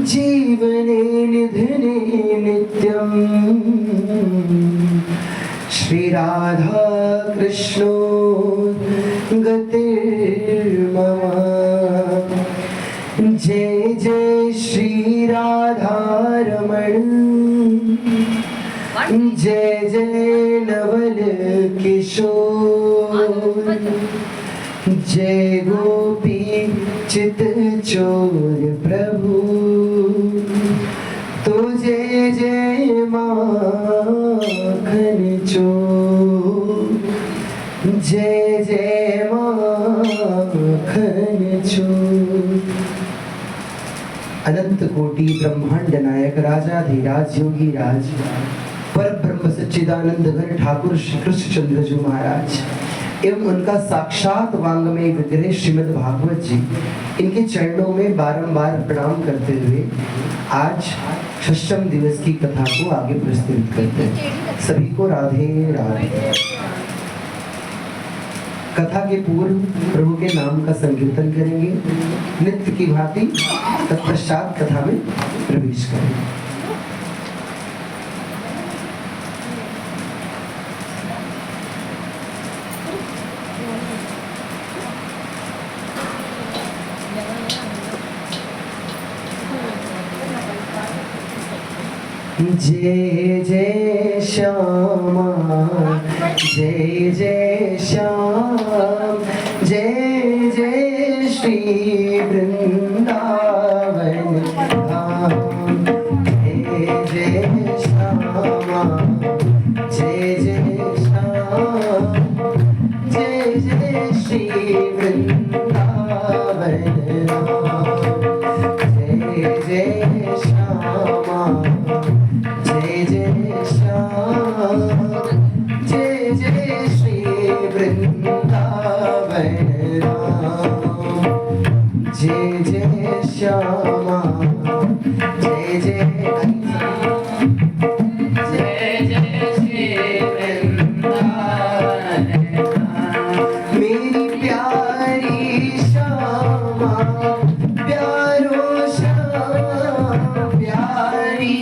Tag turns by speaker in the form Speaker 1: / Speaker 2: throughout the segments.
Speaker 1: जीवने निधने नित्यम् श्री राधा कृष्णो गतिर्मम। जय जय श्री राधा रमण, जय जय नवल किशोर, जय गोपी चित चोर प्रभु। तो जय जय माखन चोर, जय जय माखन चोर। अनंत कोटि ब्रह्मांड नायक राजाधिराज योगी राज पर ब्रह्म सच्चिदानंद घन ठाकुर श्री कृष्ण चंद्र जी महाराज एवं उनका साक्षात वांगमय विग्रह श्रीमद् भागवत जी, इनके चरणों में बारंबार प्रणाम करते हुए आज षष्ठम दिवस की कथा को आगे प्रस्तुत करते हैं। सभी को राधे राधे। कथा के पूर्व प्रभु के नाम का संकीर्तन करेंगे नित्य की भांति, तत्पश्चात कथा में प्रवेश करेंगे। जय जय श्यामा, जय जय श्याम, जय जय श्री वृंदावन धाम। जय जय श्यामा, जय जय श्याम, जय जय श्री वृंदावन धाम। जय जय श्यामा, जय जय श्याम, जय जय श्री वृंदावन राम। जय जय श्यामा, जय जय श्री वृंदावन राम। मेरी प्यारी श्यामा, प्यारो श्याम, प्यारी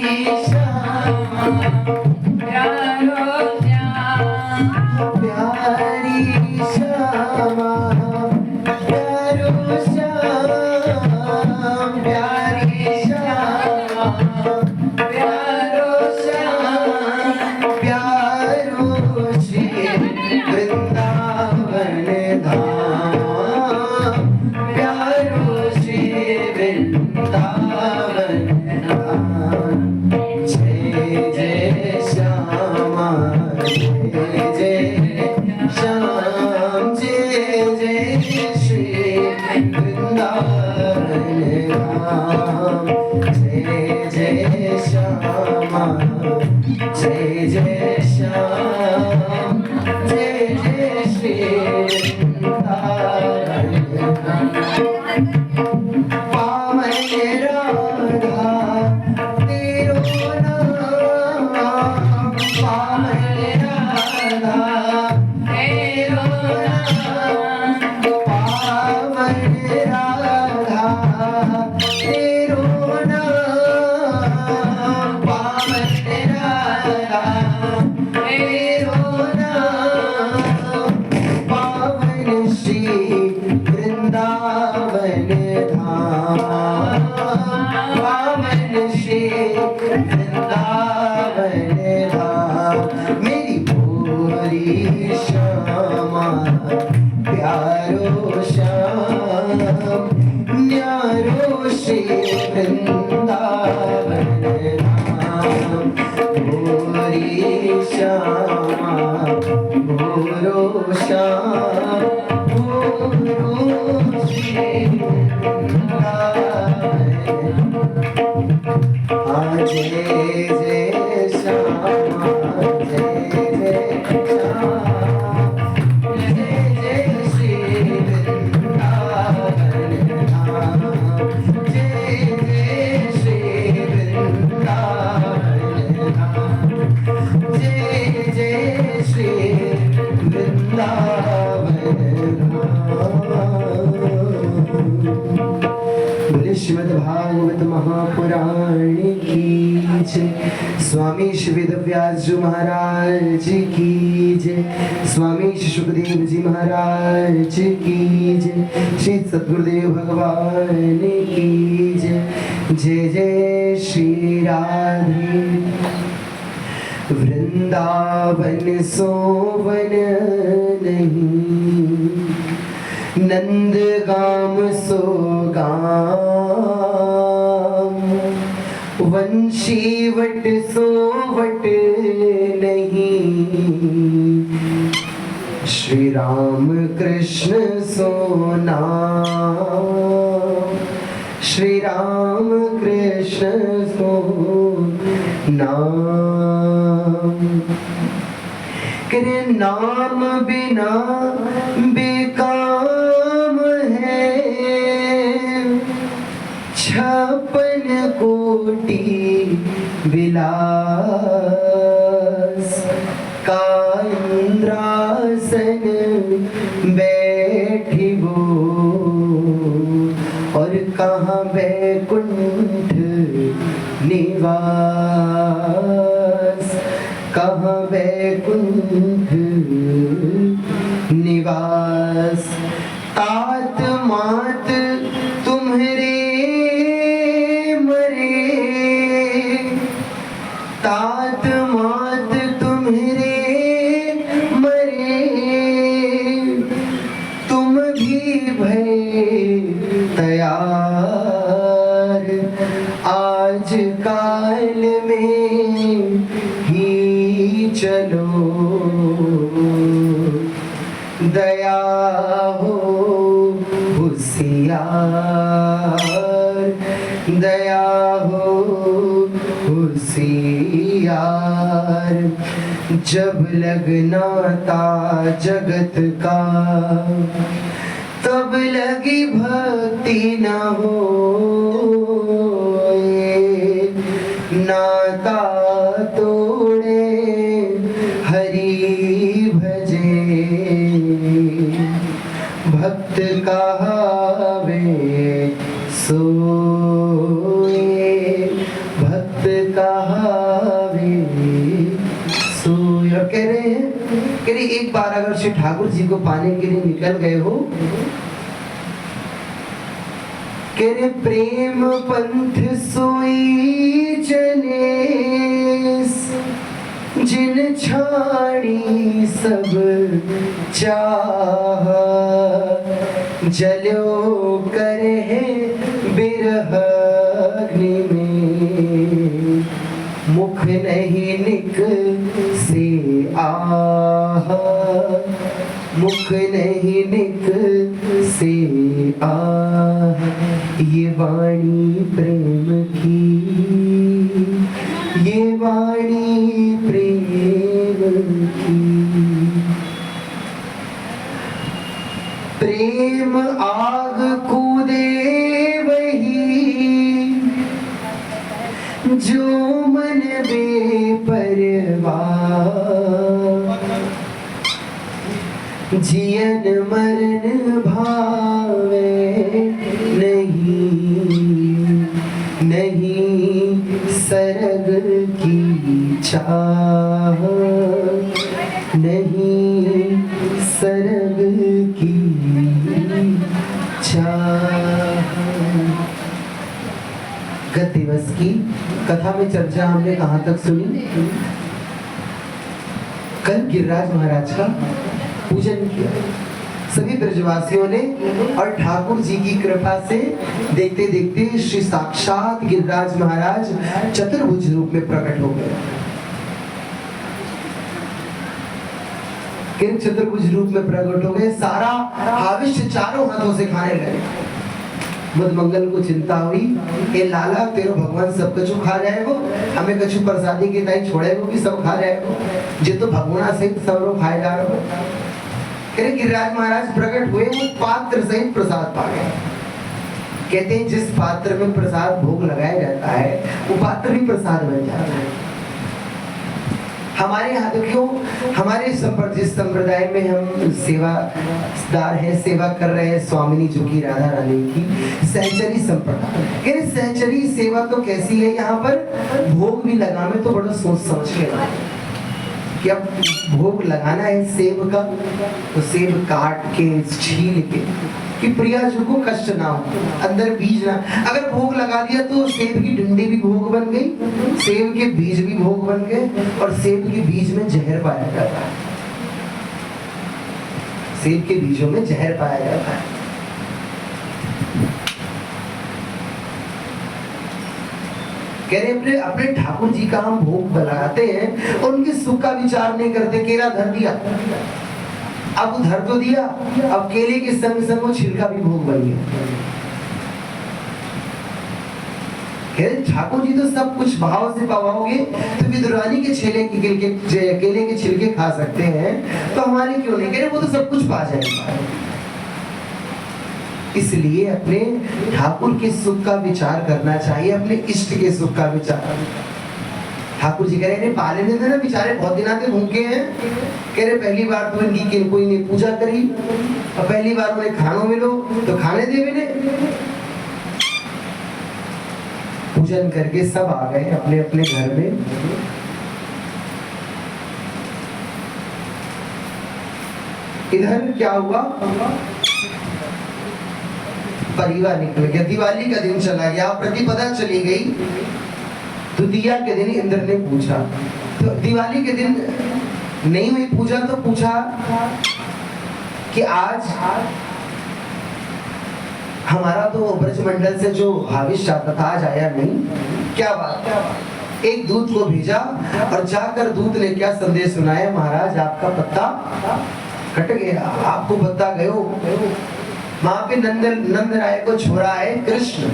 Speaker 1: प्यारी श्यामा, प्यारो श्याम, प्यारी श्यामा, प्यारो श्याम, प्यारो श्री वृंदावन धाम, प्यारो श्री वृंदावन धाम। जय जय श्यामा, जय जय श्याम, जय जय श्री वृंदावन धाम। जय जय श्यामा, जय जय श्याम, जय जय श्री वृंदावन धाम। पावन राधा तेरो नाम, पावन राधा तेरो नाम, पावन राधा तेरो नाम, पावन राधा तेरो नाम। पावन श्री वृंदावन धाम, पावन श्री वृंदावन धाम। मेरी भोरी श्यामा, प्यारो श्याम, न्यारो श्री वृंदावन धाम। भोरी श्यामा, भोरो श्याम, भोरो श्री वृंदावन। जय जय श्यामा, जय जय श्याम, जय जय श्री वृंदावन धाम। जय जय श्री वृंदावन धाम, जय जय श्री वृंदावन धाम। बोले श्रीमद् भागवत महा महापुराण की जय। स्वामी श्री वेदव्यास जी महाराज की जय। स्वामी श्री सुखदेव जी महाराज की जय। श्री सद्गुरुदेव भगवान की जय। जय जय श्री राधे। वृंदावन सोवन नहीं, नंदगाम सो गाम, वंशीवट सो वट नहीं, श्री राम कृष्ण सो नाम, श्री राम कृष्ण सो नाम। करे नाम बिना बेकाम है, 56 कोटि विलास का इंद्रासन बैठी वो, और कहाँ बैकुंठ निवास, कहाँ बैकुंठ निवास। तात मात तुम्हारे मरे, तात मात तुम्हारे मरे, तुम भी भय तैयार, आज काल में ही चलो, दया हो होशियार, दया हो होशियार। जब लगना था जगत का, तब लगी भक्ति न हो, नाता तोड़े हरि भजे, भक्त कहावे सोए, भक्त कहावे सोए। और कह रहे एक बार अगर श्री ठाकुर जी को पाने के लिए निकल गए हो, कह रहे प्रेम पंथ सोई चले, जिन छाड़ी सब चाह, जलो करे बिरह अग्नि में, मुख नहीं निक से आह, मुख नहीं निक से आह। ये वाणी प्रेम की, ये वाणी प्रेम की। प्रेम आग कूदे वही, जो मन बेपरवाह, जियन मरण भावे नहीं, नहीं सरग की चाह, नहीं सरग की चाह। गत दिवस की कथा में चर्चा हमने कहाँ तक सुनी? कल गिरिराज महाराज का पूजन किया सभी ब्रजवासियों ने, और ठाकुर जी की कृपा से देखते देखते श्री साक्षात गिरिराज महाराज चतुर्भुज रूप में प्रकट हो गए। किन चतुर्भुज रूप में प्रकट हो गए, सारा हाविष्य चारों हाथों से खाने लगे। बुध मंगल को चिंता हुई, ए लाला तेरो भगवान सब कछु खा जाएगो, हमें कछु प्रसादी के ताई छोड़ेगो कि सब खा जाएगो, जे तो भगवान सहित सब लोग खाए जा रहे हो। गिरिराज महाराज प्रकट हुए, वो पात्र सहित प्रसाद पा गए। कहते हैं जिस पात्र में प्रसाद भोग लगाया जाता है, वो पात्र भी प्रसाद बन जाता है। हमारे यहाँ देखियो, हमारे जिस संप्रदाय में हम सेवादार हैं, सेवा कर रहे हैं स्वामिनी जो की राधा रानी की सहचरी संप्रदाय। ये सहचरी सेवा तो कैसी है, यहाँ पर भोग भी लगाने तो बड़ा सोच समझ के कि अब भोग लगाना है सेब का, तो सेब काट के छील के कि प्रियाजू को कष्ट ना हो, अंदर बीज ना। अगर भोग लगा दिया तो सेब की डंडी भी भोग बन गई, सेब के बीज भी भोग बन गए, और सेब के बीज में जहर पाया जाता है। सेब के बीजों में जहर पाया जाता है। कह रहे अपने ठाकुर जी का हम भोग लगाते हैं और उनके सुख का विचार नहीं करते। केला धर दिया, अब धर तो दिया, अब केले के संग संग वो छिलका भी भोग बन गया। कह रहे ठाकुर जी तो सब कुछ भाव से पवाओगे तो विदुरानी के केले के छिलके खा सकते हैं, तो हमारे क्यों नहीं? कह रहे वो तो सब कुछ पा जाएगा। इसलिए अपने ठाकुर के सुख का विचार करना चाहिए, अपने इष्ट के सुख का विचार। ठाकुर जी कह रहे हैं पाले ने ना बेचारे बहुत दिन आते भूखे हैं। कह रहे पहली बार तो इनकी कोई ने पूजा करी, और पहली बार उन्हें खानों मिलो तो खाने दे भी नहीं। पूजन करके सब आ गए अपने अपने घर में। इधर क्या हुआ, परिवार निकल गया। दिवाली का दिन चला गया, प्रतिपदा चली गई। द्वितीया के दिन इंद्र ने पूछा, तो दिवाली के दिन नहीं हुई पूजा, तो पूछा कि आज हमारा तो ब्रजमंडल से जो हाविश आता था आज आया नहीं, क्या बात? एक दूत को भेजा और जाकर दूत ने क्या संदेश सुनाया, महाराज आपका पत्ता कट गया, आपको पत्ता गयो। वहां पे नंद राय को छोड़ा है कृष्ण।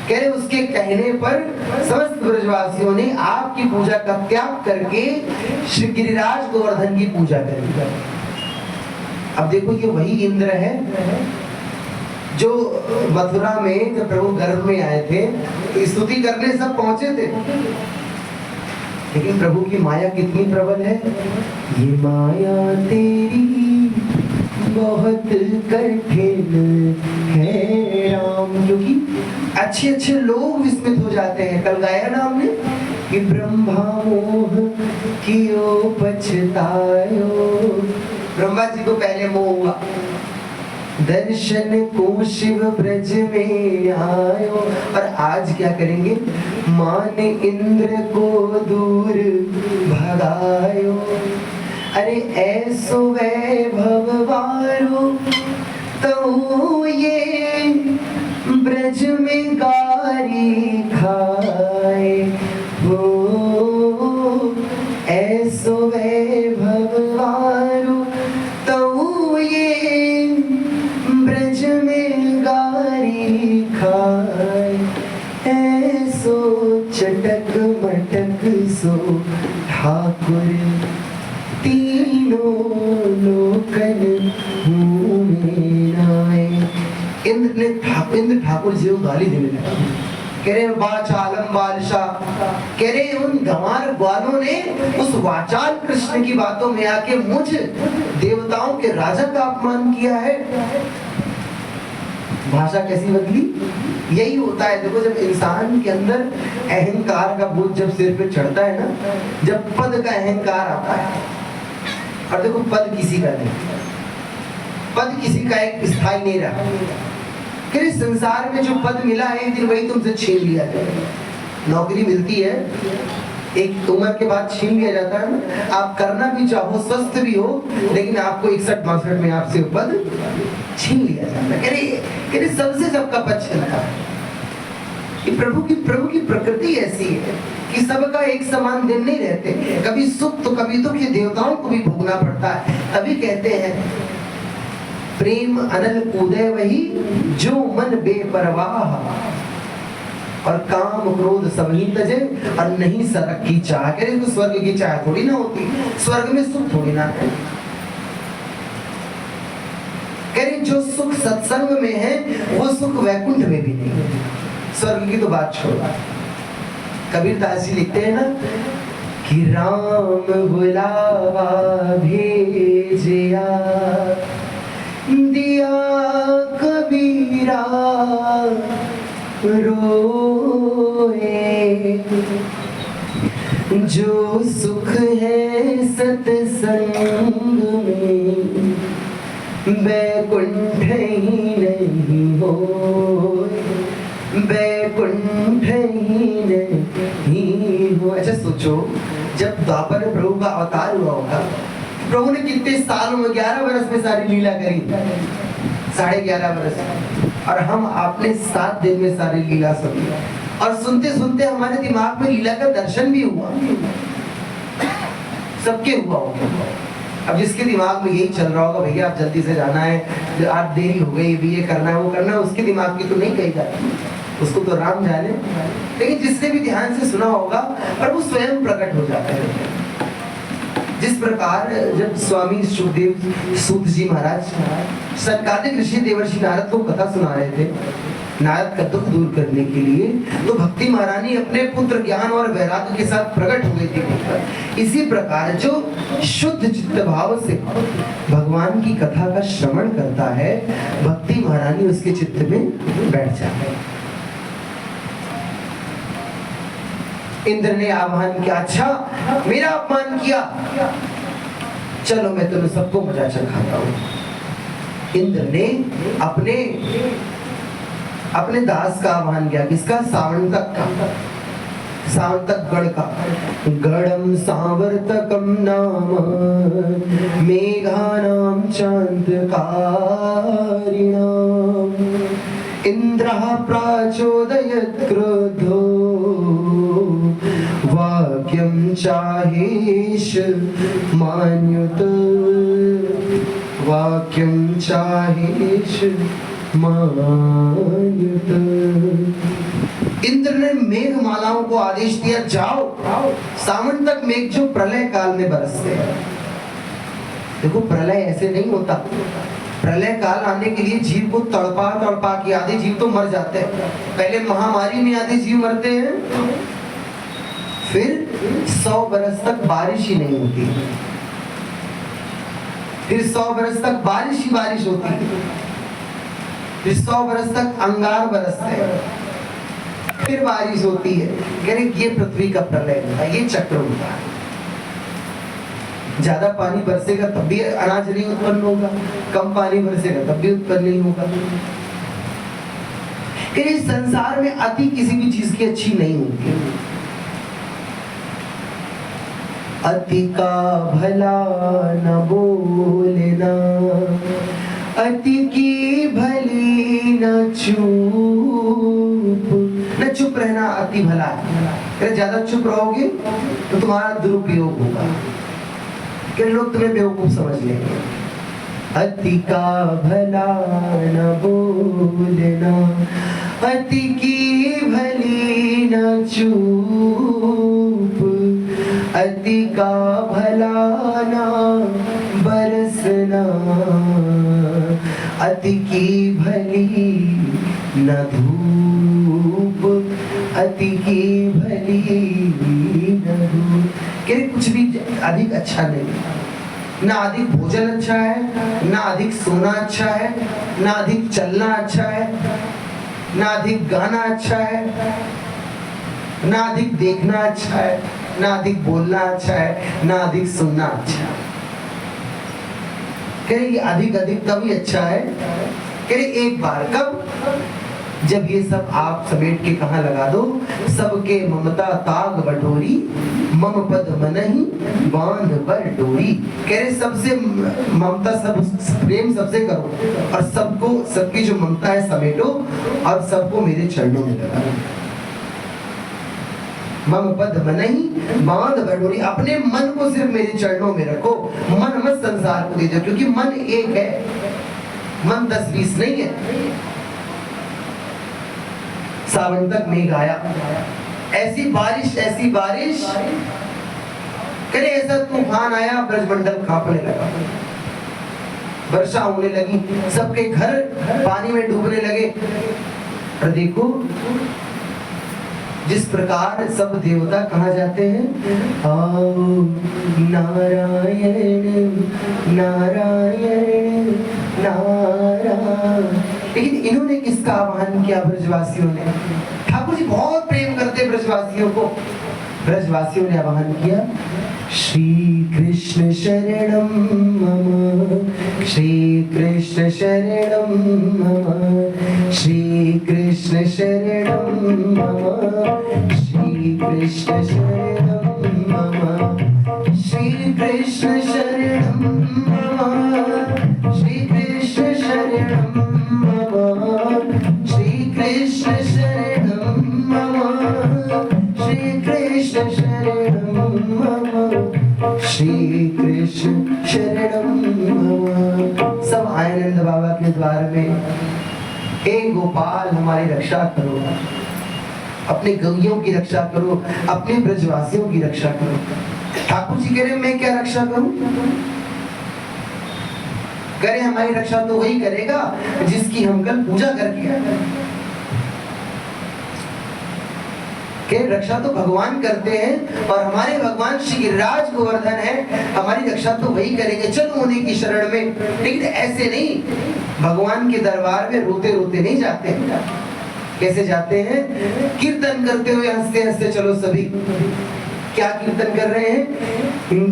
Speaker 1: कह रहे उसके कहने पर समस्त ब्रजवासियों ने आपकी पूजा का त्याग करके श्री गिरिराज गोवर्धन की पूजा करी। अब देखो ये वही इंद्र है जो मथुरा में जब प्रभु गर्भ में आए थे तो स्तुति करने सब पहुंचे थे, लेकिन प्रभु की माया कितनी प्रबल है। ये माया तेरी बहुत कठिन है राम, क्योंकि अच्छे अच्छे लोग विस्मित हो जाते हैं। कल गाया ना हमने कि ब्रह्मा मोह कियो पछतायो, ब्रह्मा जी को पहले मोह हुआ, दर्शन को शिव ब्रज में आयो, और आज क्या करेंगे, मान इंद्र को दूर भगायो। अरे ऐसो वैभव वारो तो ये ब्रज में गारी खाए हो, ऐसो वैभव वारो तो ये ब्रज में गारी खाए, ऐसो चटक मटक सो ठाकुर तीनों लोकन इंद्र ठाकुर जी को गाली देने लगा। कह रहे वाचालम बादशाह, कह रहे उन गंवार ग्वालों ने उस वाचाल कृष्ण की बातों में आके मुझ देवताओं के राजा का अपमान किया है। भाषा कैसी बदली, यही होता है। देखो जब इंसान के अंदर अहंकार का बोझ जब सिर पे चढ़ता है ना, जब पद का अहंकार आता है, और देखो पद किसी का नहीं, पद किसी का एक स्थायी नहीं रहा। फिर इस संसार में जो पद मिला है एक दिन वही तुमसे छीन लिया जाए। नौकरी मिलती है एक उम्र के बाद छीन लिया जाता है ना, आप करना भी चाहो स्वस्थ भी हो, लेकिन आपको 61-62 में आपसे पद छीन लिया जाता है। कह रहे सबसे सबका पद छीनता है। प्रभु की प्रकृति ऐसी है कि सबका एक समान दिन नहीं रहते, कभी सुख तो कभी दुख, ये देवताओं को भी भोगना पड़ता है। तभी कहते हैं प्रेम अनल कूदे वही जो मन बेपरवाह, और काम क्रोध सब ही तजे और नहीं सरक की चाह। कह रहे तो स्वर्ग की चाह थोड़ी ना होती, स्वर्ग में सुख थोड़ी ना है। कह रहे जो सुख सत्संग में है वो सुख वैकुंठ में भी नहीं है। स्वर्ग की तो बात छोड़ा। कबीरदास जी लिखते हैं ना कि राम बुलावा भेजिया, दिया कबीरा रोए। जो सुख है सत्संग में, बैकुंठ ही नहीं हो, बैकुंठ ही नहीं हो। अच्छा सोचो, जब द्वापर प्रभु का अवतार हुआ होगा, प्रभु ने कितने सालों में, 11 वर्ष में सारी लीला करी, 11.5 वर्ष, और हम आपने 7 दिन में सारी लीला सुनी, और सुनते सुनते हमारे दिमाग में लीला का दर्शन भी हुआ। सबके हुआ होगा। अब जिसके दिमाग में यही चल रहा होगा, भैया आप जल्दी से जाना है, आप देरी हो गई, ये करना है, वो करना है, उसके दिमाग की तो नहीं कही जाती, उसको तो राम जाने। लेकिन जिसने भी ध्यान से सुना होगा, प्रभु स्वयं प्रकट हो जाते हैं। जिस प्रकार जब स्वामी सुखदेव सूत जी महाराज सनकादिक ऋषि देवर्षि नारद को कथा सुना रहे थे, नारद का दुख दूर करने के लिए, तो भक्ति महारानी अपने पुत्र ज्ञान और वैराग्य के साथ प्रकट हो गई थी। इसी प्रकार जो शुद्ध चित्त भाव से भगवान की कथा का श्रवण करता है, भक्ति महारानी उसके चित्त में बैठ जाती है। इंद्र ने आह्वान किया, अच्छा मेरा अपमान किया, चलो मैं तुम्हें सबको मजा चखाता हूं। इंद्र ने अपने दास का आह्वान किया, किसका? सावंतक का, सावंतक गण का। गणम सावर्तकम नाम मेघानाम चांदकारिणाम, इंद्रः प्राचोदयत् क्रोधो वाक्यं चाहेश मान्युत, वाक्यं चाहेश मान्युत। इंद्र ने मेघमालाओं को आदेश दिया, जाओ सावंतक मेघ जो प्रलय काल में बरसते हैं। देखो प्रलय ऐसे नहीं होता, प्रलय काल आने के लिए जीव को तड़पा तड़पा के आधे जीव तो मर जाते हैं। पहले महामारी में आधे जीव मरते हैं, फिर 100 बरस तक बारिश ही नहीं होती, फिर 100 बरस तक बारिश ही बारिश होती है, फिर 100 बरस तक अंगार बरसते हैं, फिर बारिश होती है। कह रहे ये पृथ्वी का प्रलय होता है, ये चक्र होता है। ज्यादा पानी बरसेगा तब भी अनाज नहीं उत्पन्न होगा, कम पानी बरसेगा तब भी उत्पन्न नहीं होगा। इस संसार में अति किसी भी चीज की अच्छी नहीं होती। अति का भला न बोलना, अति की भली न चुप, न चुप रहना अति भला है। ज्यादा चुप रहोगे तो तुम्हारा दुरुपयोग होगा, कि लोग तुम्हें बेवकूफ समझ लेंगे। अति का भला न बोलना, अति की भली न चूप, अति का भला न बरसना, अति की भली न धूप, अति की भली न धूप। कुछ भी अधिक अच्छा नहीं, ना अधिक भोजन अच्छा है, ना अधिक सोना अच्छा है, ना अधिक चलना अच्छा है, ना अधिक गाना अच्छा है, ना अधिक देखना अच्छा है, ना अधिक बोलना अच्छा है, ना अधिक सुनना अच्छा है। कहीं अधिक अधिक तभी अच्छा है, कहीं एक बार। कब? जब ये सब आप समेट के कहाँ लगा दो, सबके ममता ताग बटोरी, मम पद मनहि बांध पर डोरी। कह रहे सबसे ममता, सब प्रेम सबसे करो, और सबको, सबकी जो ममता है समेटो, और सबको मेरे चरणों में लगा दो। मम पद मनहि बांध पर डोरी, अपने मन को सिर्फ मेरे चरणों में रखो, मन मत संसार को दे दो, क्योंकि मन एक है, मन 10-20 नहीं है। सावन तक मेघ आया, ऐसी बारिश करे, ऐसा तूफान आया, ब्रजमंडल कांपने लगा, वर्षा होने लगी, सबके घर पानी में डूबने लगे। और देखो जिस प्रकार सब देवता कहाँ जाते हैं, आओ नारायण नारायण नारायण। लेकिन इन्होंने किसका आह्वान किया? ब्रजवासियों ने। ठाकुर जी बहुत प्रेम करते ब्रजवासियों को। ब्रजवासियों ने आह्वान किया, श्री कृष्ण शरणम मम, श्री कृष्ण शरणम मम, श्री कृष्ण शरणम मम, श्री कृष्ण शरणम मम, श्री कृष्ण शरणम मम, श्री कृष्ण शरणम मम, श्री कृष्ण शरणम मम, श्री कृष्ण शरणम मम, श्री कृष्ण शरणम मम। सब आनंद बाबा के द्वार में, हे गोपाल हमारी रक्षा करो, अपने गौयों की रक्षा करो, अपने ब्रजवासियों की रक्षा करो। ठाकुर जी कह रहे मैं क्या रक्षा करूं? करे हमारी रक्षा तो वही करेगा जिसकी हम कल पूजा करके आए। रक्षा तो भगवान करते हैं और हमारे भगवान श्री गिरिराज गोवर्धन है, हमारी रक्षा तो वही करेंगे। चलो उन्हीं की शरण में। लेकिन ऐसे नहीं, भगवान के दरबार में रोते रोते नहीं जाते हैं। कैसे जाते हैं? कीर्तन करते हुए हंसते हंसते चलो सभी। क्या कीर्तन कर रहे हैं?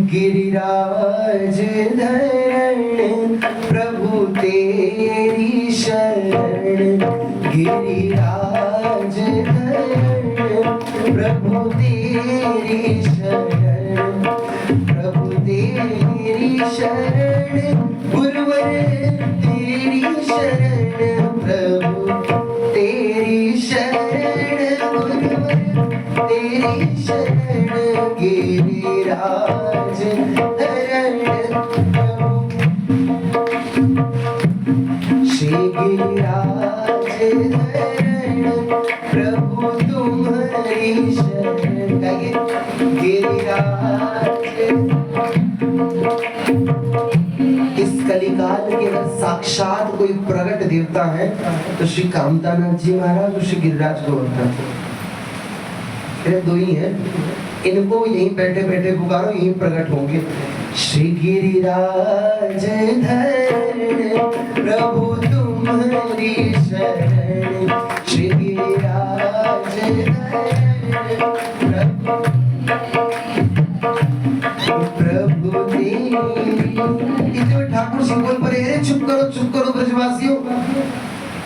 Speaker 1: गिरिराज धरण प्रभु तेरी शरण, गिरिराज धरण प्रभु तेरी शरण, प्रभु तेरी शरण, गुरुवर तेरी शरण, प्रभु तेरी शरण, गुरुवर तेरी शरण, गिरिराज धरण श्री गिरिराज धरण प्रभु तुम्हारी शरण। गाइए, गिरिराज। इस कलिकाल के साक्षात कोई प्रगट देवता है तो श्री कामतानाथ जी महाराज और श्री गिरिराज गोवर्धन, दो ही है। इनको यहीं बैठे बैठे पुकारो, यहीं प्रकट होंगे। श्री गिरिराज धरण प्रभु तुम्हारी शरण, श्री गिरिराज धरण प्रभु तेरी। ठाकुर सिंह बोल पड़े, अरे चुप करो ब्रजवासियों,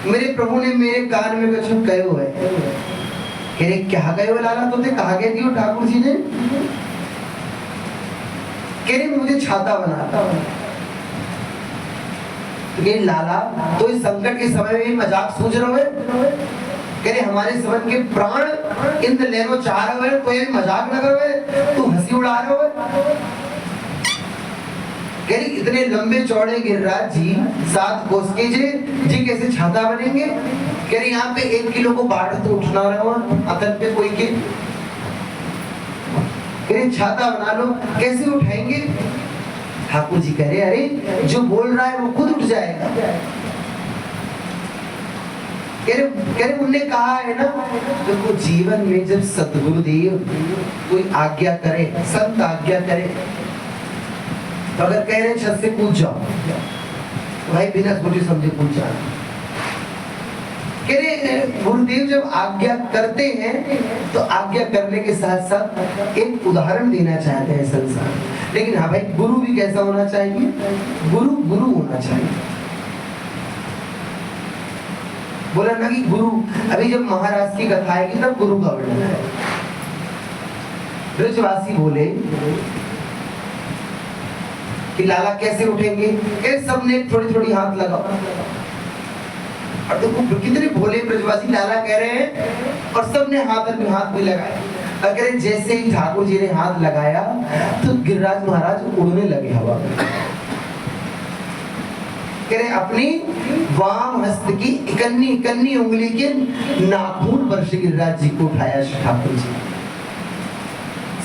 Speaker 1: मेरे प्रभु ने मेरे कान में कुछ कहो है। अरे क्या गए हो लाला तोते, कहा गए थी ठाकुर जी ने? कह रहे मुझे छाता बनाता। ये लाला तो इस संकट के समय में मजाक सूझ रहे हो? कह रहे हमारे सबन के प्राण इंद्र लेनो चाह रहे हो, कोई मजाक न करो, तू हंसी उड़ा रहे हो। कह रही इतने लंबे चौड़े गिरिराज जी 7 कोस के जी कैसे छाता बनेंगे? कह रही यहाँ पे 1 किलो को बाढ़ तो उठना रहा अतन पे कोई के, कह रही छाता बना लो, कैसे उठाएंगे? ठाकुर जी कह रहे अरे जो बोल रहा है वो खुद उठ जाएगा। कह रहे उन्होंने कहा है ना, देखो जीवन में जब सतगुरुदेव कोई आज्ञा करे, संत आज्ञा करे, तो अगर कह रहे छत से कूद जाओ, भाई बिना सोचे समझे कूद जाओ। कह रहे गुरुदेव जब आज्ञा करते हैं तो आज्ञा करने के साथ साथ एक उदाहरण देना चाहते हैं संसार। लेकिन हाँ भाई, गुरु भी कैसा होना चाहिए? गुरु होना चाहिए। बोला ना कि गुरु, अभी जब महाराज की कथा आएगी तब गुरु का वर्णन है। ब्रजवासी बोले कि लाला कैसे उठेंगे? सबने थोड़ी थोड़ी हाथ लगाओ। और देखो कितने भोले ब्रजवासी लाला कह रहे हैं, और सबने हाथ भी लगाए। अगर जैसे ही ठाकुर जी ने हाथ लगाया तो गिरिराज महाराज उड़ने लगे हवा में। कह रहे अपनी वाम हस्त की इकन्नी उंगली के नाखून पर श्री गिरिराज जी को उठाया ठाकुर जी।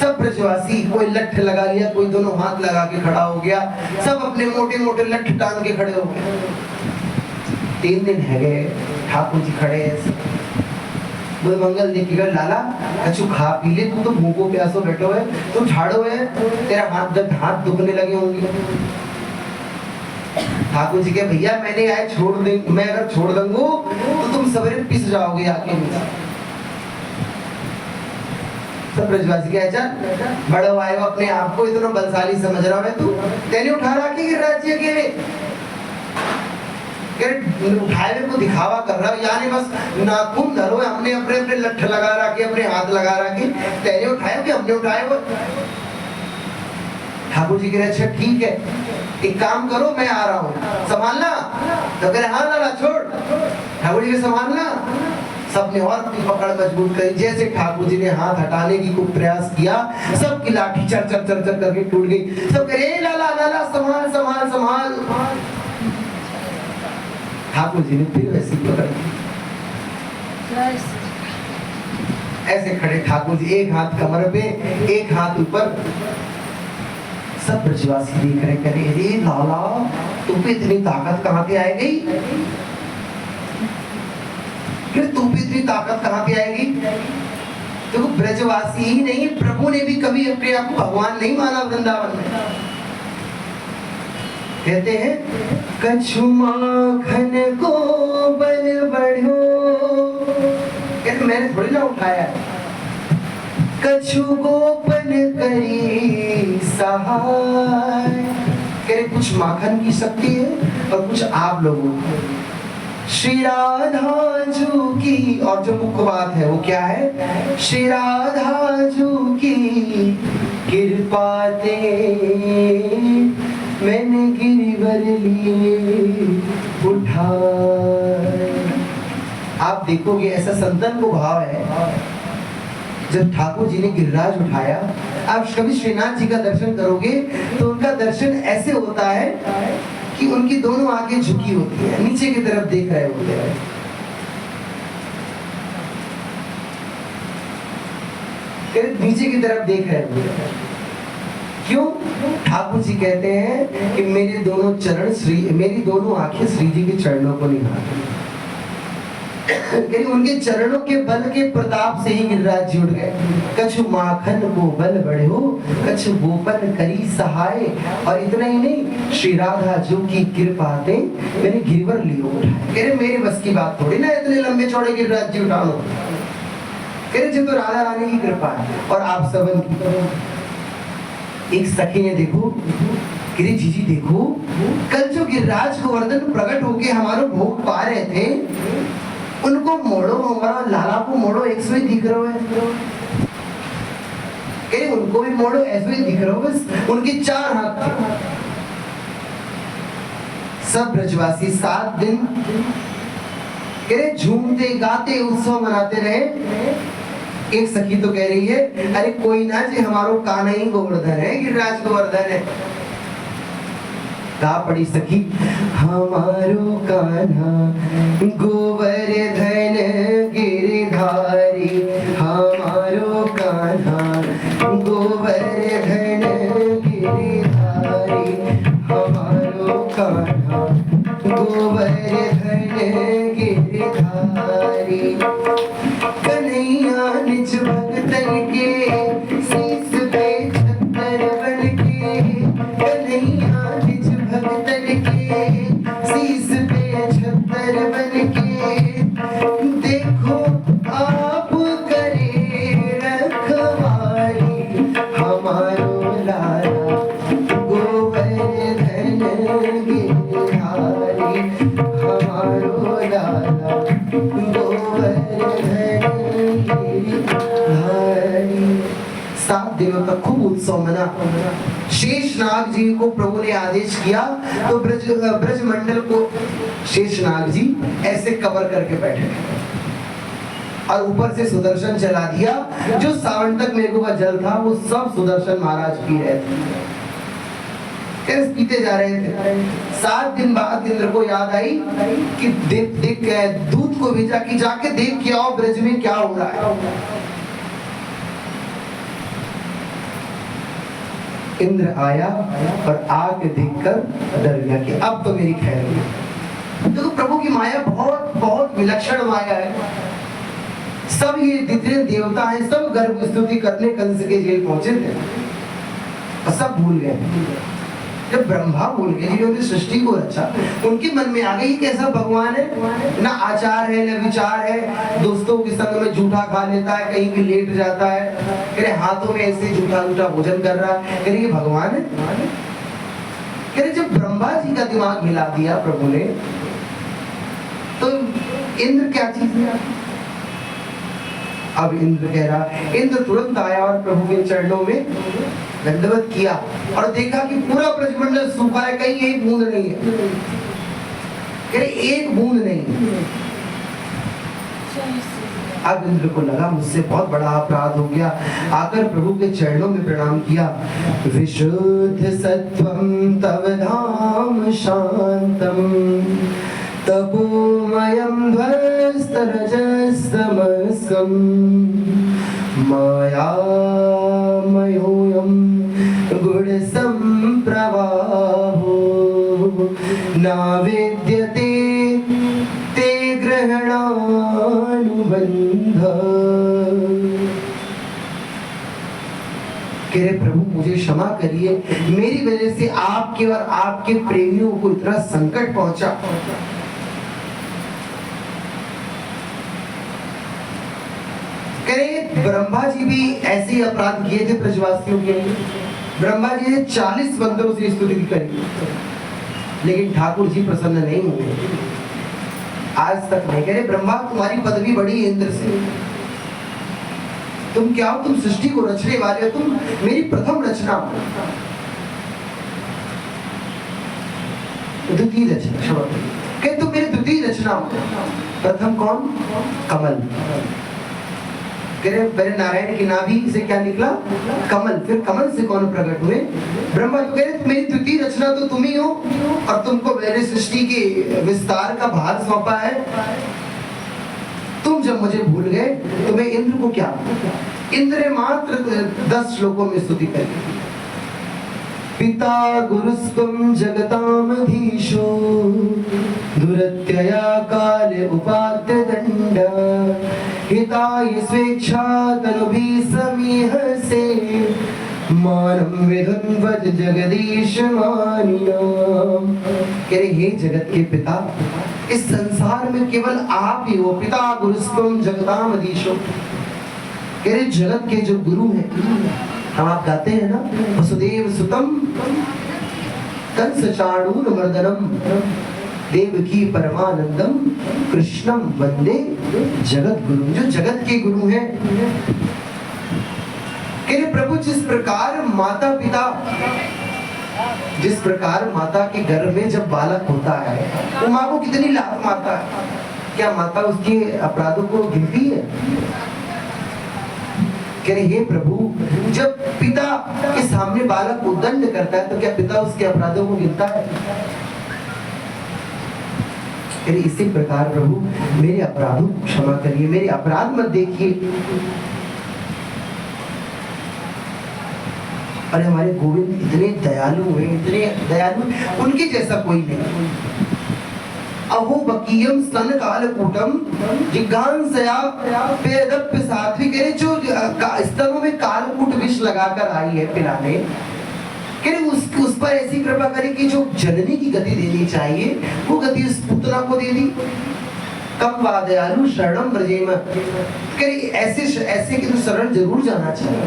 Speaker 1: सब ब्रजवासी, कोई लठ लगा लिया, कोई दोनों हाथ लगा के खड़ा हो गया, सब अपने मोटे मोटे लठ टांग के खड़े हो गए। 3 दिन है गए, ठाकुर जी खड़े ऐसे। वो मंगल देख के लाला कछु खा पी ले, तू तो भूखो प्यासो बैठो है, तू ठाड़ो है, तेरा हाथ दुखने लगे होंगे। ठाकुर जी के भैया मैंने आए छोड़ दे, मैं अगर छोड़ दूंगा तो तुम सवेरे पिस जाओगे आके। सब ब्रजवासी के अच्छा बड़ो आए हो, अपने आप को इतना बलशाली समझ रहा है तू, तेने उठा रखी गिरिराज जी अकेले, उठाए को दिखावा कर रहा है, यानी बस नाखून धरो, हमने अपने अपने लठ लगा रखे, अपने हाथ लगा रखे, तेने उठाए कि हमने उठाए वो। ठाकुर जी कह रहे अच्छा ठीक है, एक काम करो मैं आ रहा हूँ, संभालना। तो कह रहे हाँ लाला छोड़। ठाकुर जी के संभालना, सबने और अपनी पकड़ मजबूत करी। जैसे ठाकुर जी ने हाथ हटाने की खूब प्रयास किया, सबकी लाठी चर चर चर चर करके टूट गई। सब कह रहे लाला लाला संभाल संभाल संभाल। ठाकुर जी ने फिर वैसी पकड़ ली, ऐसे खड़े ठाकुर जी, एक हाथ कमर पे एक हाथ ऊपर। सब ब्रजवासी देख रहे, कह रहे अरे लाला तुम पे इतनी ताकत कहाँ से आ गई, फिर तुम पे इतनी ताकत कहाँ से आएगी। देखो तो ब्रजवासी ही नहीं, प्रभु ने भी कभी अपने आप को भगवान नहीं माना वृंदावन में। कहते हैं कछु माखन को बल बढ़ो, कहते मैंने थोड़ी ना उठाया, कछु गोपन करी सहाय। कह रहे कुछ माखन की शक्ति है और कुछ आप लोगों को। श्री राधा जू की, और जो मुख्य बात है वो क्या है, श्री राधा जू की कृपा ते मैंने गिरिवर लिए उठाए। आप देखोगे ऐसा संतन को भाव है, जब ठाकुर जी ने गिरिराज उठाया, आप कभी श्रीनाथ जी का दर्शन करोगे तो उनका दर्शन ऐसे होता है कि उनकी दोनों आंखें झुकी होती है, नीचे की तरफ देख रहे होते हैं। नीचे की तरफ देख रहे होते हैं। क्यों? ठाकुर जी कहते हैं कि मेरे दोनों चरण मेरी दोनों आंखें श्री जी के चरणों को निहारती हैं। उनके चरणों के बल के प्रताप से ही गिरिराज जी उठ गए। कछु माखन को बल बढ़ो, कछु गोपन करी सहाय। और इतना ही नहीं, श्री राधा जो की कृपा ते मैंने गिरिवर लिए उठाए। कह रहे मेरे बस की बात थोड़ी ना इतने लंबे चौड़े गिरिराज जी उठा लो। कह रहे तो राधा रानी की कृपा है और आप सबन की। एक सखी ने देखो, गिरी जीजी देखो, कल जो गिरिराज गोवर्धन प्रकट होके हमारे भोग पा रहे थे, उनको मोड़ो, हमारा लाला को मोड़ो, एक सौ ही दिख रहा है। कह उनको भी मोड़ो, ऐसे ही दिख रहा हो, बस उनके 4 हाथ थे। सब ब्रजवासी 7 दिन कह झूमते गाते उत्सव मनाते रहे। एक सखी तो कह रही है अरे कोई ना जी हमारो कान्हा ही गोवर्धन है, गिरिराज गोवर्धन है। गा पड़ी सखी, हमारो कान्हा गोवर्धन गिरधारी, हमारो कान्हा गोवर्धन गिरधारी, हमारो कान्हा गोवर्धन गिरधारी। कन्हैया निज भक्तन के शीस पे छतर बन के, कन्हैया भक्तन के शीस पे छतर बन के, देखो आप करे रखवारी, हमारो लाला गोवर्धन गिरधारी, हमारो लाला गोवर्धन गिरधारी। 7 दिनों तक खूब उत्सव मना। शेषनाग जी को प्रभु ने आदेश किया तो ब्रज मंडल को शेषनाग जी ऐसे कवर करके बैठे और ऊपर से सुदर्शन चला दिया। जो सावन तक मेरे का जल था वो सब सुदर्शन महाराज पी रहे थे, पीते जा रहे थे। 7 दिन बाद इंद्र को याद आई कि देख दूत को भेजा कि जाके देख के आओ ब्रज में क्या हो रहा है। इंद्र आया और आके देखकर डर गया कि अब तो मेरी खैर हुई। देखो प्रभु की माया बहुत बहुत विलक्षण माया है। सब ये जितने देवता हैं सब गर्भ स्तुति करने कंस के जेल पहुंचे थे और सब भूल गए। जब ब्रह्मा भूल गए जिन्होंने सृष्टि को रचा, उनके मन में आ गई कैसा भगवान है, ना आचार है न विचार है, दोस्तों के संग में झूठा खा लेता है, कहीं भी लेट जाता है, कह हाथों में ऐसे झूठा झूठा भोजन कर रहा है, कह ये भगवान है। कह रहे जब ब्रह्मा जी का दिमाग हिला दिया प्रभु ने, तो इंद्र क्या चीज है। अब इंद्र कह रहा, इंद्र तुरंत आया और प्रभु के चरणों में दंडवत किया और देखा कि पूरा ब्रजमंडल सूखा है, कहीं एक बूंद नहीं है, कह रहे एक बूंद नहीं। अब इंद्र को लगा मुझसे बहुत बड़ा अपराध हो गया, आकर प्रभु के चरणों में प्रणाम किया। विशुद्ध सत्वं तव धाम शांतम तपोमयं ध्वस्तरजस्तमस्कं मायामयोऽयं गुणसम्प्रवाहो नावेद्यते ते ग्रहणानुबन्धः। कह रहे प्रभु मुझे क्षमा करिए, मेरी वजह से आपके और आपके प्रेमियों को इतना संकट पहुंचा। ब्रह्मा जी भी ऐसे ही अपराध किए थे ब्रजवासियों के लिए। ब्रह्मा जी ने 40 मंदिरों से स्तुति करी, लेकिन ठाकुर जी प्रसन्न नहीं हुए, आज तक नहीं। कह रहे ब्रह्मा तुम्हारी पदवी बड़ी इंद्र से, तुम क्या हो, तुम सृष्टि को रचने वाले हो, तुम मेरी प्रथम रचना हो, द्वितीय रचना। कह तुम मेरी द्वितीय रचना हो, प्रथम कौन, कमल। पहले नारायण की नाभि से क्या निकला, कमल, फिर कमल से कौन प्रकट हुए, ब्रह्मा। जो कह रहे मेरी द्वितीय रचना तो तुम ही हो, और तुमको मेरे सृष्टि के विस्तार का भार सौंपा है। तुम जब मुझे भूल गए तो मैं इंद्र को क्या, इंद्र ने मात्र 10 श्लोकों में स्तुति करी। पिता गुरुस्त्वं जगतामधीशो दुरत्यया काल उपात्य दंड हिताय स्वेच्छा तनुभिः समीहसे मानं विधुन्वत् जगदीश मानिनाम्। कह रहे हे जगत के पिता, इस संसार में केवल आप ही हो। पिता गुरुस्त्वं जगतामधीशो, कह रहे जगत के जो गुरु हैं, हम आप गाते हैं ना, वसुदेव सुतम कंस चाणूरमर्दनम देवकी परमानंदम कृष्णम वंदे जगत गुरु। जो जगत के गुरु हैं, कह प्रभु जिस प्रकार माता पिता, जिस प्रकार माता के गर्भ में जब बालक होता है, वो माँ को कितनी लाभ माता है, क्या माता उसके अपराधों को गिनती है। कह रहे हे प्रभु, जब पिता के सामने बालक को दंड करता है तो क्या पिता उसके अपराधों को गिनता है। कह रहे इसी प्रकार प्रभु मेरे अपराधों को क्षमा करिए, मेरे अपराध मत देखिए। अरे हमारे गोविंद इतने दयालु हुए, इतने दयालु, उनके जैसा कोई नहीं। अहो बकीयम स्तन कालकूटम जिघांसया पेदप्य साध्वी। कह रहे जो स्तनों में कालकूट विष लगाकर आई है पिलाने, कह रहे उस पर ऐसी कृपा करे कि जो जननी की गति देनी चाहिए वो गति उस पुतना को दे दी। कम वा दयालु शरणम ब्रजेम। कह रहे ऐसे कि तो शरण जरूर जाना चाहिए।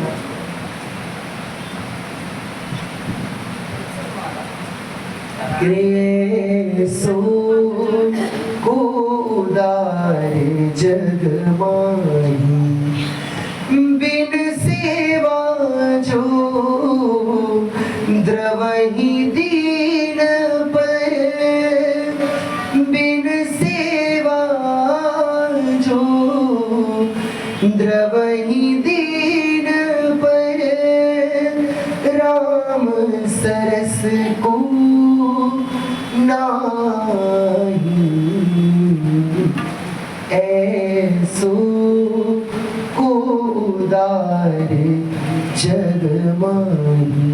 Speaker 1: सो को उदारे जग माही बिन सेवा जो द्रवहि दीन पर, बिन सेवा जो द्रवहि दीन पर, राम सरस को नाही ऐसो को उदार जग माही।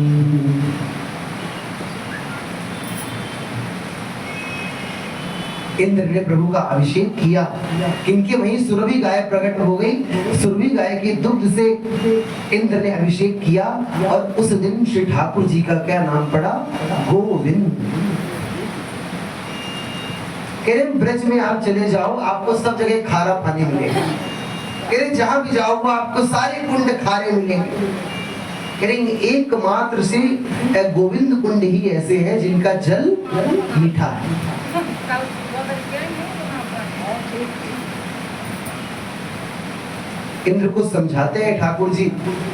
Speaker 1: इंद्र ने प्रभु का अभिषेक किया, किनके वहीं सुरभि गाय प्रकट हो गई। सुरभि गाय के दुग्ध से इंद्र ने अभिषेक किया और उस दिन श्री ठाकुर जी का क्या नाम पड़ा? गोविंद। कह रहे ब्रज में आप चले जाओ, आपको सब जगह खारा पानी मिलेगा। कह रहे जहां भी जाओगे आपको सारे कुंड खारे मिलेंगे। कह रहे एकमात्र से गोविंद कुंड ही ऐसे हैं जिनका जल मीठा है। इंद्र को समझाते हैं ठाकुर जी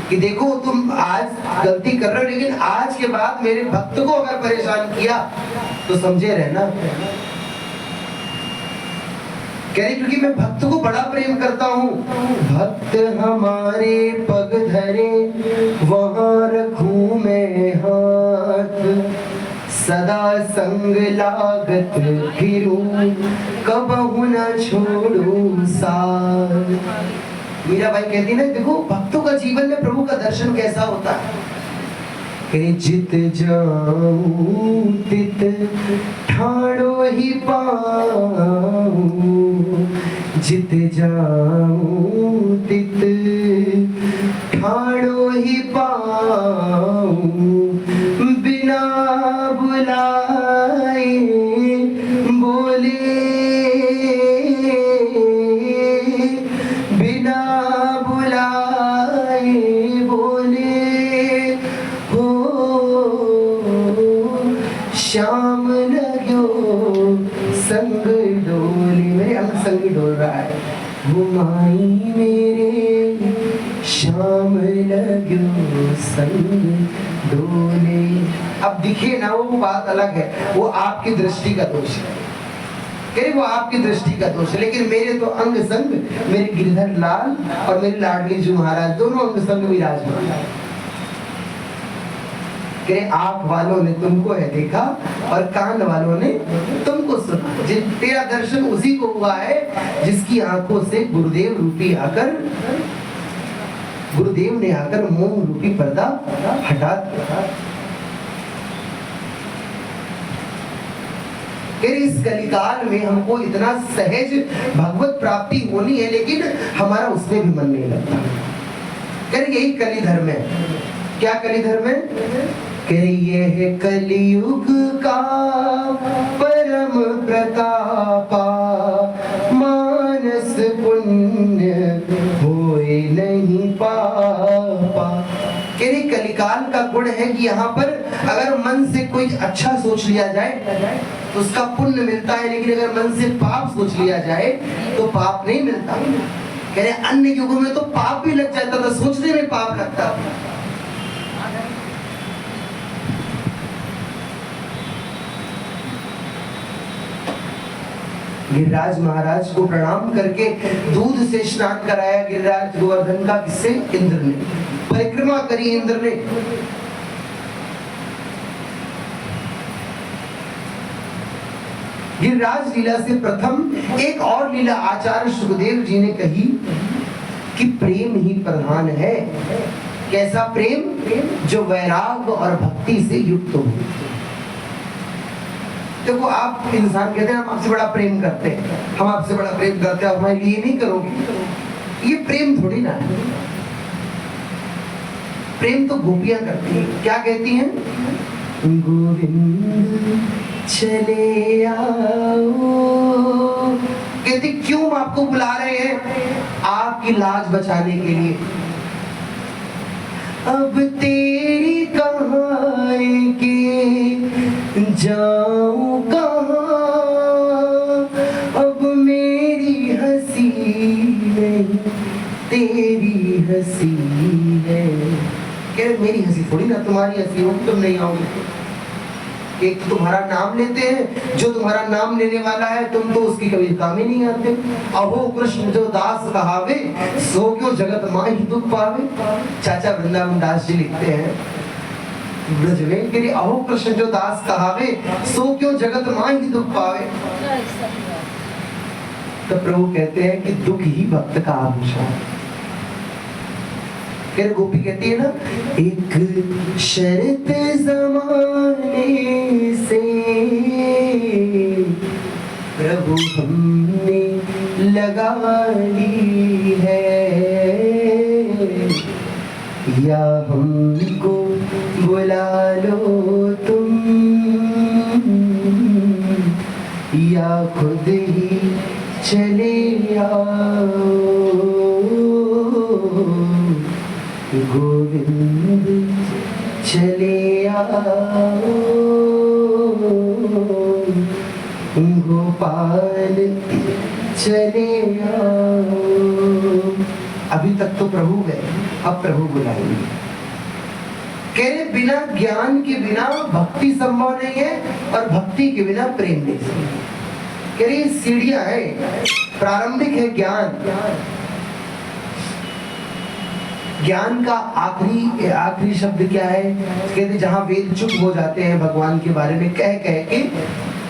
Speaker 1: कि देखो तुम आज गलती कर रहे हो, लेकिन आज के बाद मेरे भक्त को अगर परेशान किया तो समझे रहना। कह रही क्योंकि मैं भक्त को बड़ा प्रेम करता हूँ। भक्त हमारे पग धरे वहां रखूं मैं हाथ, सदा संग लागत फिरूं कबहु न छोड़ूं साथ। मीराबाई कहती ना, देखो भक्तों का जीवन में प्रभु का दर्शन कैसा होता है। जित जाऊं तित ठाड़ो ही पाऊं, जित जाऊं तित ठाड़ो ही पाऊं, बिना बुलाए बोले, बिना बुलाए बोले श्याम लगो संग डोली। मेरे अंग संग डोल रहा है। घुमाई मेरे श्याम लगो संग डोले। अब दिखे ना वो बात अलग है, वो आपकी दृष्टि का दोष है। कह वो आपकी दृष्टि का दोष है, लेकिन मेरे तो अंग संग मेरे गिरधर लाल और मेरी लाडली जी महाराज दोनों अंग संग विराजमान है। कि आंख वालों ने तुमको है देखा और कान वालों ने तुमको सुना। जिन तेरा दर्शन उसी को हुआ है जिसकी आंखों से गुरुदेव रूपी आकर, गुरुदेव ने आकर मोह रूपी पर्दा हटा दिया। इस कलिकाल में हमको इतना सहज भगवत प्राप्ति होनी है, लेकिन हमारा उसमें भी मन नहीं लगता। यही कलि धर्म है। क्या कलि धर्म है? ये है कलियुग का परम प्रतापा, मानस पुण्य होए नहीं पापा। कलिकाल का गुण है कि यहाँ पर अगर मन से कोई अच्छा सोच लिया जाए तो उसका पुण्य मिलता है, लेकिन अगर मन से पाप सोच लिया जाए तो पाप नहीं मिलता। कह रहे अन्य युगों में तो पाप भी लग जाता था, सोचने में पाप लगता था। गिरिराज महाराज को प्रणाम करके दूध से स्नान कराया गिरिराज गोवर्धन का। किससे? इंद्र ने। परिक्रमा करी इंद्र ने। गिरिराज लीला से प्रथम एक और लीला आचार्य सुखदेव जी ने कही कि प्रेम ही प्रधान है। कैसा प्रेम? जो वैराग और भक्ति से युक्त हो। देखो आप इंसान कहते हैं हम आपसे बड़ा प्रेम करते हैं, हम आपसे बड़ा प्रेम करते हैं, हमारे लिए नहीं करोगे, ये प्रेम थोड़ी ना है। प्रेम तो गोपियां करती हैं। क्या कहती हैं? गोविंद चले आओ। कहती क्यों आपको बुला रहे हैं? आपकी लाज बचाने के लिए। अब तेरी कहाँ के जाऊं कहाँ, अब मेरी हंसी नहीं तेरी हंसी है। कह मेरी हंसी थोड़ी ना तुम्हारी हंसी होगी, तुम नहीं आओगे। एक तो तुम्हारा नाम लेते हैं, जो तुम्हारा नाम लेने वाला है तुम तो उसकी कभी काम ही नहीं आते। अहो कृष्ण जो दास कहावे, सो क्यों जगत मां ही दुख पावे। चाचा वृंदावन दास जी लिखते हैं ब्रज में कि अहो कृष्ण जो दास कहावे, सो क्यों जगत मां ही दुख पावे। तो प्रभु कहते हैं कि दुख ही भक्त का आभूषण। फिर गोपी कहती है ना, एक शर्त जमाने से प्रभु को हमने लगा ली है, या हमको बुला लो तुम, या खुद ही चले आओ। गोविंद चले आओ, गोपाल चले आओ। अभी तक तो प्रभु गए, अब प्रभु बुलाएंगे। कह रहे बिना ज्ञान के बिना भक्ति संभव नहीं है, और भक्ति के बिना प्रेम नहीं संभव। कह रही सीढ़ियां है, प्रारंभिक है ज्ञान। ज्ञान का आखिरी शब्द क्या है? कहते जहां वेद चुप हो जाते हैं भगवान के बारे में कह कह के,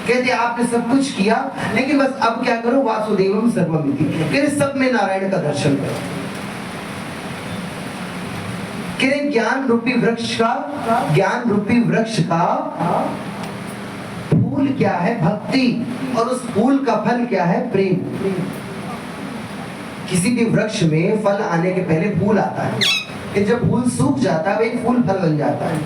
Speaker 1: कहते आपने सब कुछ किया लेकिन बस अब क्या करो, वासुदेवम सर्वमिति। कहते सब में नारायण का दर्शन करो। कहते ज्ञान रूपी वृक्ष का फूल क्या है? भक्ति। और उस फूल का फल क्या है? प्रेम। किसी भी वृक्ष में फल आने के पहले फूल आता है, कि जब फूल सूख जाता है वही फूल फल बन जाता है।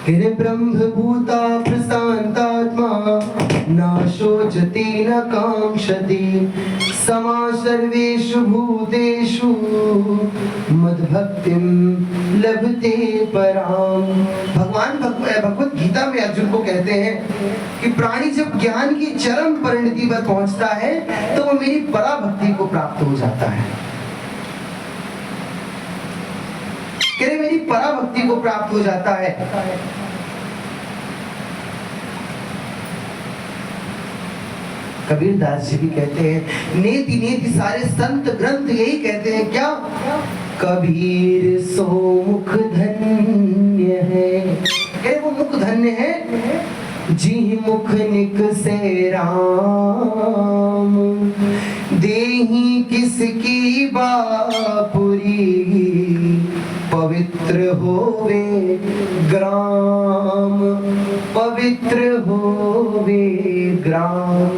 Speaker 1: किरे ब्रह्म भूता प्रशांतात्मा न शोचति न कांक्षति, समा सर्वेषु भूतेषु मद्भक्तिं लभते पराम। भगवान भगवत गीता में अर्जुन को कहते हैं कि प्राणी जब ज्ञान की चरम परिणति पर पहुंचता है तो वो मेरी पराभक्ति को प्राप्त हो जाता है। कह रहे मेरी पराभक्ति को प्राप्त हो जाता है। कबीर दास जी भी कहते हैं, नेति नेति सारे संत ग्रंथ यही कहते हैं क्या? कबीर सो मुख धन्य है। कह वो मुख धन्य है जी मुख निक से राम, देही किसकी बापुरी, पवित्र होवे ग्राम, पवित्र होवे ग्राम।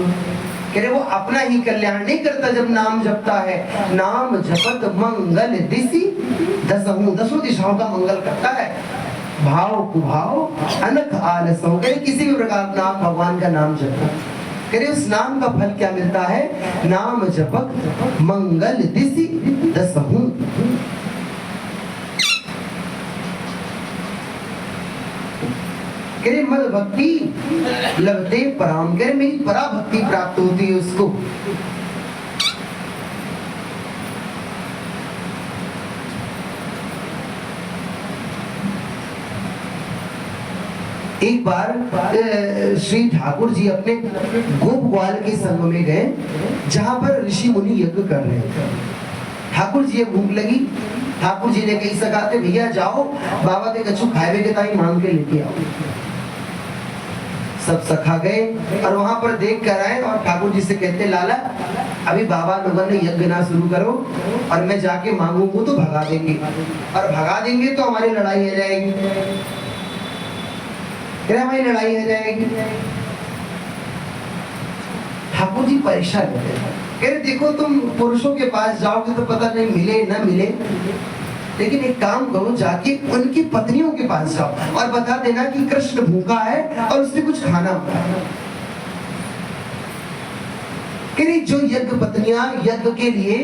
Speaker 1: कह रहे वो अपना ही कल्याण नहीं करता जब नाम जपता है। नाम जपत मंगल दिशि दसों दिशाओं का मंगल करता है। भाव कुभाव अनख आलसों। कह रहे किसी भी प्रकार नाम भगवान का नाम जपता, कह रहे उस नाम का फल क्या मिलता है? नाम जपत मंगल दिशि दसहु। कह रहे मद भक्ति लभते पराम। कह रहे मेरी पराभक्ति प्राप्त होती है उसको। एक बार श्री ठाकुर जी अपने गोप ग्वाल के संग में गए जहां पर ऋषि मुनि यज्ञ कर रहे थे। ठाकुर जी भूख लगी, ठाकुर जी ने कही सकाते भैया जाओ बाबा के कछु खाए के ताई मांग के लेके आओ। सब सखा गए और वहां पर देख कर आए और ठाकुर जी से कहते लाला अभी बाबा लोगों ने यज्ञ ना शुरू करो और मैं जाके मांगूंगा तो भगा देंगे, और भगा देंगे तो हमारी लड़ाई हो जाएगी। हमारी लड़ाई हो जाएगी। ठाकुर जी परेशान हो गए। कह रहे देखो तुम पुरुषों के पास जाओगे तो पता नहीं मिले ना मिले, लेकिन एक काम करो जाके उनकी पत्नियों के पास जाओ और बता देना कि कृष्ण भूखा है और उसने कुछ खाना होगा। कह रही जो यज्ञ पत्नियां यज्ञ के लिए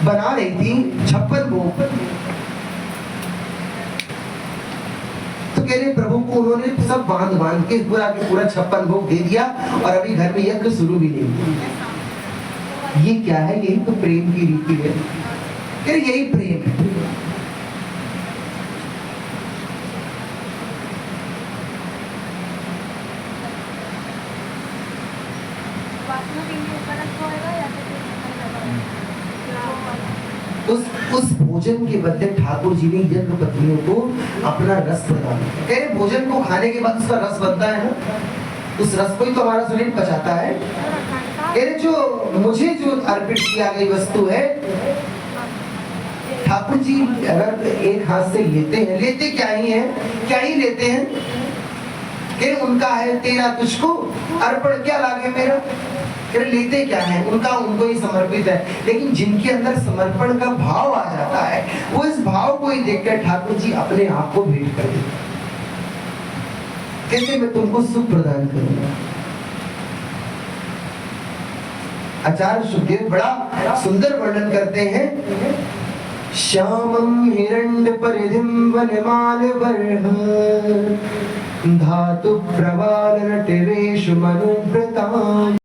Speaker 1: बना रही थी 56 भोग, तो कह रहे प्रभु को उन्होंने सब बांध के पूरा 56 भोग दे दिया और अभी घर में यज्ञ शुरू भी नहीं। ये क्या है? यही तो प्रेम की रीति है। यही प्रेम है। उस भोजन के बदले ठाकुर जी ने यज्ञ पत्नियों को अपना रस प्रदान किया। कह रहे भोजन को खाने के बाद उसका रस बनता है ना, उस रस को ही तो हमारा शरीर पचाता है। कह रहे जो मुझे जो अर्पित किया गई वस्तु है, ठाकुर जी अगर एक हाथ से लेते हैं, लेते क्या ही है, क्या ही लेते हैं, कि उनका है तेरा तुझको अर्पण क्या लागे मेरा, फिर लेते क्या है, उनका उनको ही समर्पित है। लेकिन जिनके अंदर समर्पण का भाव आ जाता है, वो इस भाव को ही देखकर ठाकुर जी अपने आप को भेंट कर देते, कैसे मैं तुमको सुख प्रदान करूंगा। आचार्य सुखदेव बड़ा सुंदर वर्णन करते हैं, श्यामं हिरण्य परिधिं वनमाल वर्ह धातु प्रवाल नटवेश मनुव्रताम्।